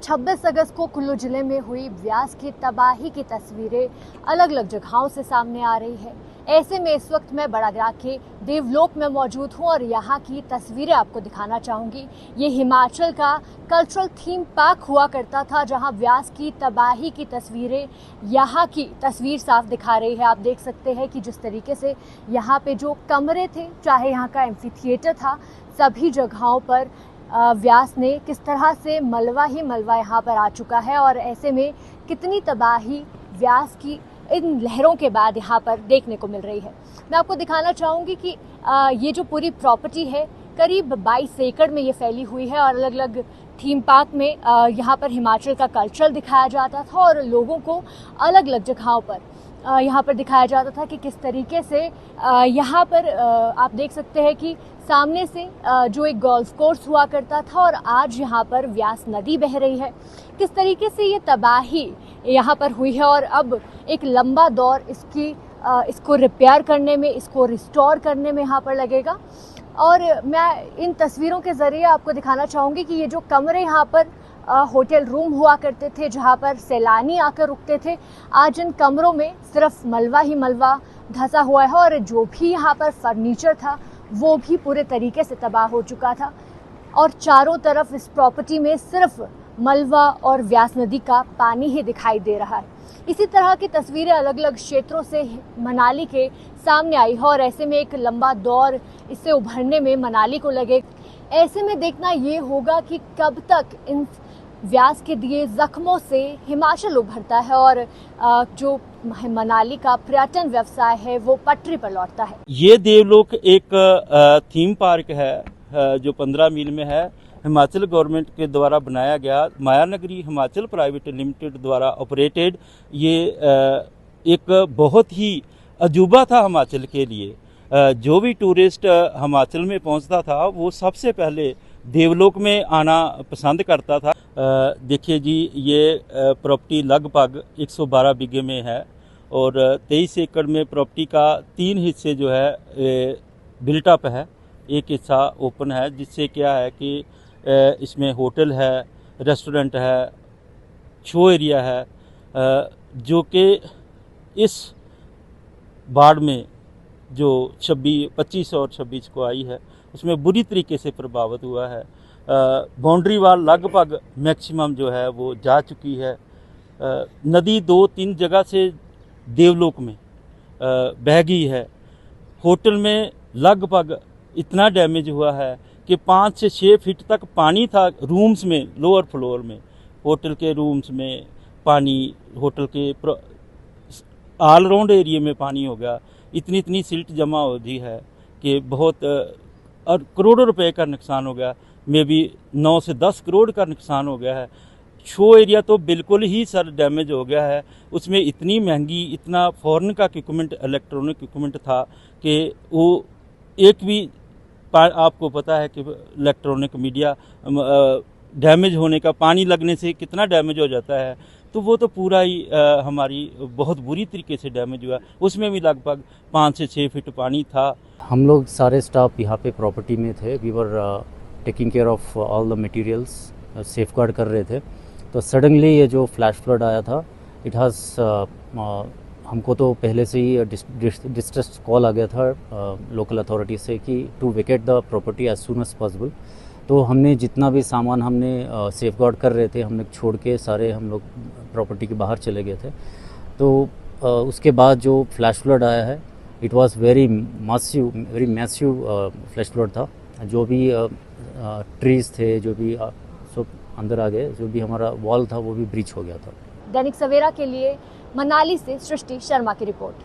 26 अगस्त को कुल्लू जिले में हुई व्यास की तबाही की तस्वीरें अलग अलग जगहों से सामने आ रही है। ऐसे में इस वक्त मैं बड़ागरा के देवलोक में मौजूद हूं और यहाँ की तस्वीरें आपको दिखाना चाहूंगी। ये हिमाचल का कल्चरल थीम पार्क हुआ करता था, जहां व्यास की तबाही की तस्वीरें यहाँ की तस्वीर साफ दिखा रही है। आप देख सकते हैं कि जिस तरीके से यहाँ पे जो कमरे थे, चाहे यहाँ का एम्फी थिएटर था, सभी जगहों पर व्यास ने किस तरह से मलबा ही मलबा यहाँ पर आ चुका है और ऐसे में कितनी तबाही व्यास की इन लहरों के बाद यहाँ पर देखने को मिल रही है। मैं आपको दिखाना चाहूँगी कि ये जो पूरी प्रॉपर्टी है करीब 22 एकड़ में ये फैली हुई है और अलग अलग थीम पार्क में यहाँ पर हिमाचल का कल्चर दिखाया जाता था और लोगों को अलग अलग जगहों पर यहाँ पर दिखाया जाता था कि किस तरीके से यहाँ पर आप देख सकते हैं कि सामने से जो एक गोल्फ कोर्स हुआ करता था और आज यहाँ पर व्यास नदी बह रही है। किस तरीके से ये तबाही यहाँ पर हुई है और अब एक लंबा दौर इसको रिपेयर करने में, इसको रिस्टोर करने में यहाँ पर लगेगा। और मैं इन तस्वीरों के ज़रिए आपको दिखाना चाहूँगी कि ये जो कमरे यहाँ पर होटल रूम हुआ करते थे, जहाँ पर सैलानी आकर रुकते थे, आज इन कमरों में सिर्फ मलबा ही मलबा धंसा हुआ है और जो भी यहाँ पर फर्नीचर था वो भी पूरे तरीके से तबाह हो चुका था और चारों तरफ इस प्रॉपर्टी में सिर्फ मलबा और व्यास नदी का पानी ही दिखाई दे रहा है। इसी तरह की तस्वीरें अलग अलग क्षेत्रों से मनाली के सामने आई है और ऐसे में एक लंबा दौर इससे उभरने में मनाली को लगे। ऐसे में देखना ये होगा कि कब तक इन व्यास के दिए जख्मों से हिमाचल उभरता है और जो मनाली का पर्यटन व्यवसाय है वो पटरी पर लौटता है। ये देवलोक एक थीम पार्क है जो 15 मील में है। हिमाचल गवर्नमेंट के द्वारा बनाया गया, माया नगरी हिमाचल प्राइवेट लिमिटेड द्वारा ऑपरेटेड ये एक बहुत ही अजूबा था हिमाचल के लिए। जो भी टूरिस्ट हिमाचल में पहुंचता था वो सबसे पहले देवलोक में आना पसंद करता था। देखिए जी, ये प्रॉपर्टी लगभग 112 बीघे में है और 23 एकड़ में प्रॉपर्टी का 3 हिस्से जो है बिल्टअप है, एक हिस्सा ओपन है, जिससे क्या है कि इसमें होटल है, रेस्टोरेंट है, शो एरिया है, जो कि इस बाढ़ में जो 25 और 26 को आई है उसमें बुरी तरीके से प्रभावित हुआ है। बाउंड्री वाल लगभग मैक्सिमम जो है वो जा चुकी है। नदी 2-3 जगह से देवलोक में बह गई है। होटल में लगभग इतना डैमेज हुआ है कि 5 से 6 फीट तक पानी था रूम्स में, लोअर फ्लोर में, होटल के रूम्स में पानी, होटल के ऑल राउंड एरिया में पानी हो गया। इतनी सिल्ट जमा हो गई है कि बहुत और करोड़ों रुपए का नुकसान हो गया। मे भी 9 से 10 करोड़ का नुकसान हो गया है। शो एरिया तो बिल्कुल ही सर डैमेज हो गया है। उसमें इतनी महंगी, इतना फॉरेन का इक्विपमेंट, इलेक्ट्रॉनिक इक्विपमेंट था कि वो एक भी, आपको पता है कि इलेक्ट्रॉनिक मीडिया डैमेज होने का, पानी लगने से कितना डैमेज हो जाता है, तो वो तो पूरा ही हमारी बहुत बुरी तरीके से डैमेज हुआ। उसमें भी लगभग 5 से 6 फीट पानी था। हम लोग सारे स्टाफ यहाँ पे प्रॉपर्टी में थे। We were taking care of all the materials, safeguard कर रहे थे। तो सडनली ये जो फ्लैश फ्लड आया था, इट हैज़ हमको तो पहले से ही डिस्ट्रेस कॉल आ गया था लोकल अथॉरिटी से कि to vacate the property as soon as possible. तो हमने जितना भी सामान हमने सेफ गार्ड कर रहे थे, हमने छोड़ के सारे हम लोग प्रॉपर्टी के बाहर चले गए थे। तो उसके बाद जो फ्लैश फ्लड आया है, it was very massive flash flood था। जो भी ट्रीज थे, जो भी सब अंदर आ गए, जो भी हमारा वॉल था वो भी ब्रीच हो गया था। दैनिक सवेरा के लिए मनाली से सृष्टि शर्मा की रिपोर्ट।